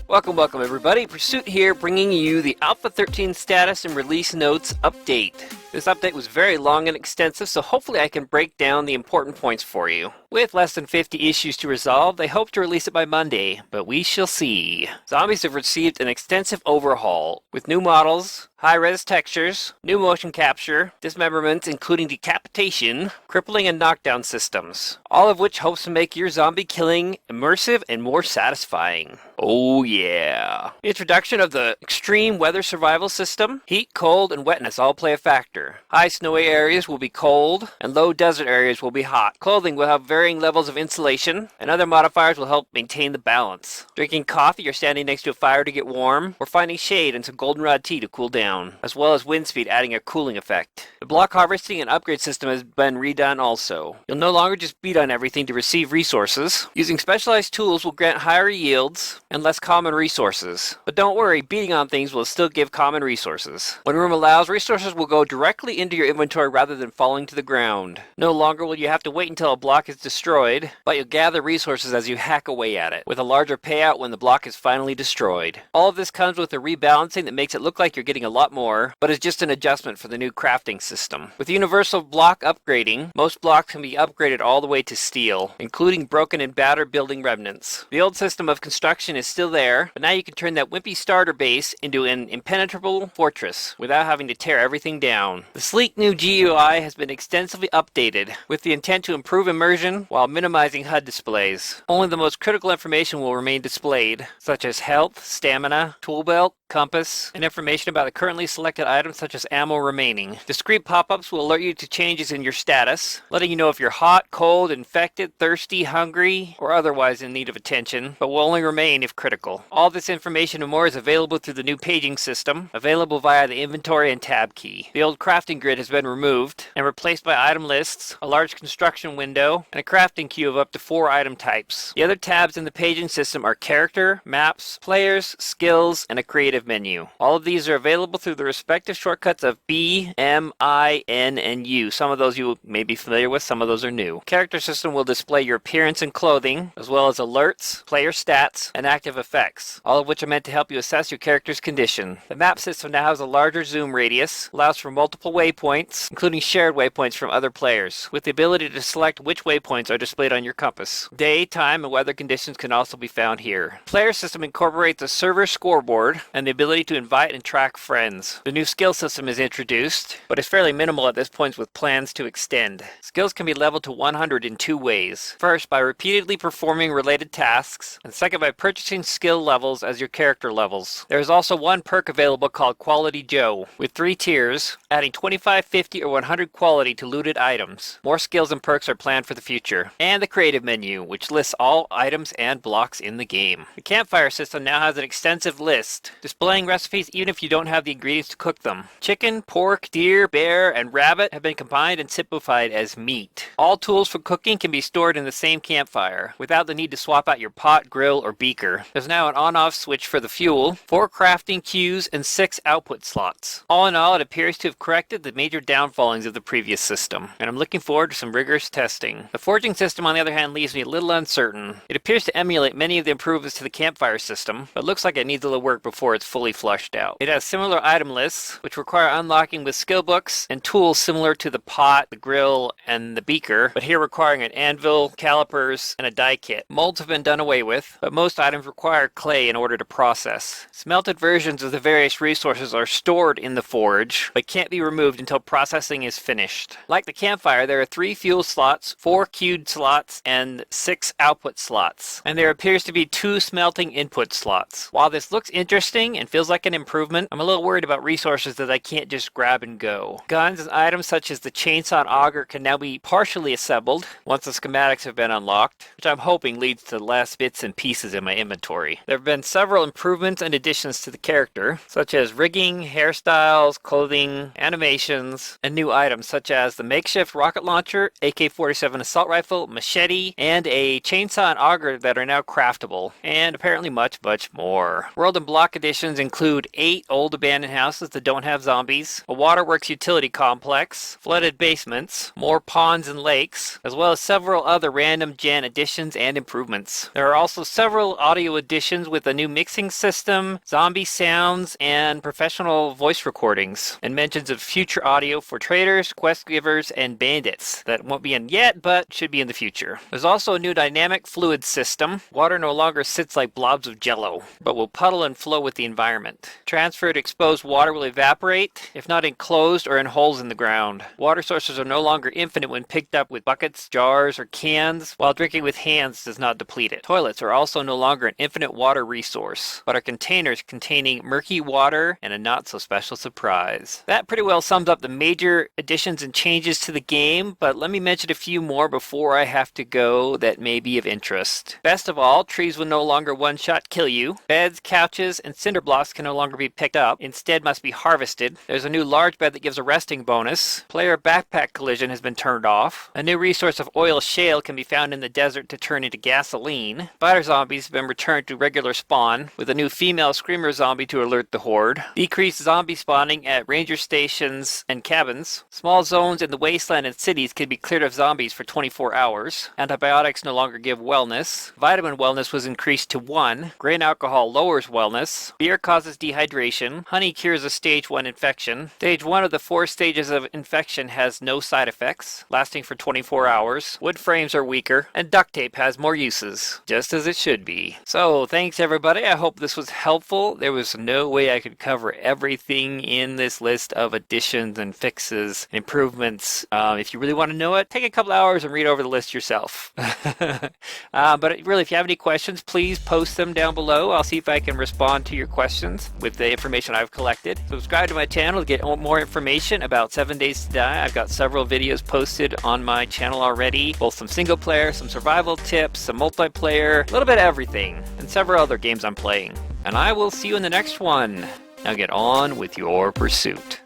Welcome everybody. Pursuit here, bringing you the Alpha 13 status and release notes update. This update was very long and extensive, so hopefully I can break down the important points for you. With less than 50 issues to resolve, they hope to release it by Monday, but we shall see. Zombies have received an extensive overhaul, with new models, high-res textures, new motion capture, dismemberment including decapitation, crippling and knockdown systems, all of which hopes to make your zombie killing immersive and more satisfying. Oh yeah. The introduction of the extreme weather survival system, heat, cold, and wetness all play a factor. High snowy areas will be cold, and low desert areas will be hot. Clothing will have varying levels of insulation, and other modifiers will help maintain the balance. Drinking coffee or standing next to a fire to get warm, or finding shade and some goldenrod tea to cool down, as well as wind speed adding a cooling effect. The block harvesting and upgrade system has been redone also. You'll no longer just beat on everything to receive resources. Using specialized tools will grant higher yields and less common resources. But don't worry, beating on things will still give common resources. When room allows, resources will go directly into your inventory rather than falling to the ground. No longer will you have to wait until a block is destroyed, but you'll gather resources as you hack away at it, with a larger payout when the block is finally destroyed. All of this comes with a rebalancing that makes it look like you're getting a lot more, but is just an adjustment for the new crafting system. With universal block upgrading, most blocks can be upgraded all the way to steel, including broken and battered building remnants. The old system of construction is still there, but now you can turn that wimpy starter base into an impenetrable fortress without having to tear everything down. The sleek new GUI has been extensively updated with the intent to improve immersion while minimizing HUD displays. Only the most critical information will remain displayed, such as health, stamina, tool belt, compass, and information about the currently selected items such as ammo remaining. Discrete pop-ups will alert you to changes in your status, letting you know if you're hot, cold, infected, thirsty, hungry, or otherwise in need of attention, but will only remain if critical. All this information and more is available through the new paging system, available via the inventory and tab key. The old crafting grid has been removed and replaced by item lists, a large construction window, and a crafting queue of up to 4 item types. The other tabs in the paging system are character, maps, players, skills, and a creative menu. All of these are available through the respective shortcuts of B, M, I, N, and U. Some of those you may be familiar with, some of those are new. Character system will display your appearance and clothing, as well as alerts, player stats, and active effects, all of which are meant to help you assess your character's condition. The map system now has a larger zoom radius, allows for multiple waypoints, including shared waypoints from other players, with the ability to select which waypoints are displayed on your compass. Day, time, and weather conditions can also be found here. Player system incorporates a server scoreboard and the ability to invite and track friends. The new skill system is introduced, but is fairly minimal at this point with plans to extend. Skills can be leveled to 100 in 2 ways. First, by repeatedly performing related tasks, and second, by purchasing skill levels as your character levels. There is also one perk available called Quality Joe, with 3 tiers, adding 25, 50, or 100 quality to looted items. More skills and perks are planned for the future. And the creative menu, which lists all items and blocks in the game. The Campfire system now has an extensive list, displaying recipes even if you don't have the ingredients to cook them. Chicken, pork, deer, bear, and rabbit have been combined and simplified as meat. All tools for cooking can be stored in the same campfire, without the need to swap out your pot, grill, or beaker. There's now an on-off switch for the fuel, 4 crafting queues, and 6 output slots. All in all, it appears to have corrected the major downfallings of the previous system, and I'm looking forward to some rigorous testing. The forging system, on the other hand, leaves me a little uncertain. It appears to emulate many of the improvements to the Campfire system, but looks like it needs a little work before it's fully flushed out. It has similar item lists, which require unlocking with skill books and tools similar to the pot, the grill, and the beaker, but here requiring an anvil, calipers, and a die kit. Molds have been done away with, but most items require clay in order to process. Smelted versions of the various resources are stored in the forge, but can't be removed until processing is finished. Like the Campfire, there are 3 fuel slots, 4 queued slots, and 6 output slots. And there appears to be 2 smelting input slots. While this looks interesting and feels like an improvement, I'm a little worried about resources that I can't just grab and go. Guns and items such as the chainsaw and auger can now be partially assembled once the schematics have been unlocked, which I'm hoping leads to less bits and pieces in my inventory. There have been several improvements and additions to the character, such as rigging, hairstyles, clothing, animations, and new items such as the makeshift rocket launcher, AK-47 assault rifle, machete, and a chainsaw and auger that are now craftable, and apparently much more. World and block editions additions include 8 old abandoned houses that don't have zombies, a waterworks utility complex, flooded basements, more ponds and lakes, as well as several other random gen additions and improvements. There are also several audio additions with a new mixing system, zombie sounds, and professional voice recordings, and mentions of future audio for traders, quest givers, and bandits that won't be in yet but should be in the future. There's also a new dynamic fluid system. Water no longer sits like blobs of jello, but will puddle and flow with the environment. Transferred exposed water will evaporate, if not enclosed or in holes in the ground. Water sources are no longer infinite when picked up with buckets, jars, or cans, while drinking with hands does not deplete it. Toilets are also no longer an infinite water resource, but are containers containing murky water and a not-so-special surprise. That pretty well sums up the major additions and changes to the game, but let me mention a few more before I have to go that may be of interest. Best of all, trees will no longer one-shot kill you. Beds, couches, and cinder blocks can no longer be picked up, instead must be harvested. There's a new large bed that gives a resting bonus. Player backpack collision has been turned off. A new resource of oil shale can be found in the desert to turn into gasoline. Spider zombies have been returned to regular spawn, with a new female screamer zombie to alert the horde. Decreased zombie spawning at ranger stations and cabins. Small zones in the wasteland and cities can be cleared of zombies for 24 hours. Antibiotics no longer give wellness. Vitamin wellness was increased to 1. Grain alcohol lowers wellness. Beer causes dehydration. Honey cures a stage 1 infection. Stage 1 of the 4 stages of infection has no side effects, lasting for 24 hours. Wood frames are weaker, and duct tape has more uses, just as it should be. So, thanks everybody. I hope this was helpful. There was no way I could cover everything in this list of additions and fixes and improvements. If you really want to know it, take a couple hours and read over the list yourself. But really, if you have any questions, please post them down below. I'll see if I can respond to your questions with the information I've collected. Subscribe to my channel to get more information about 7 Days to Die. I've got several videos posted on my channel already, both some single player, some survival tips, some multiplayer, a little bit of everything, and several other games I'm playing. And I will see you in the next one. Now get on with your pursuit.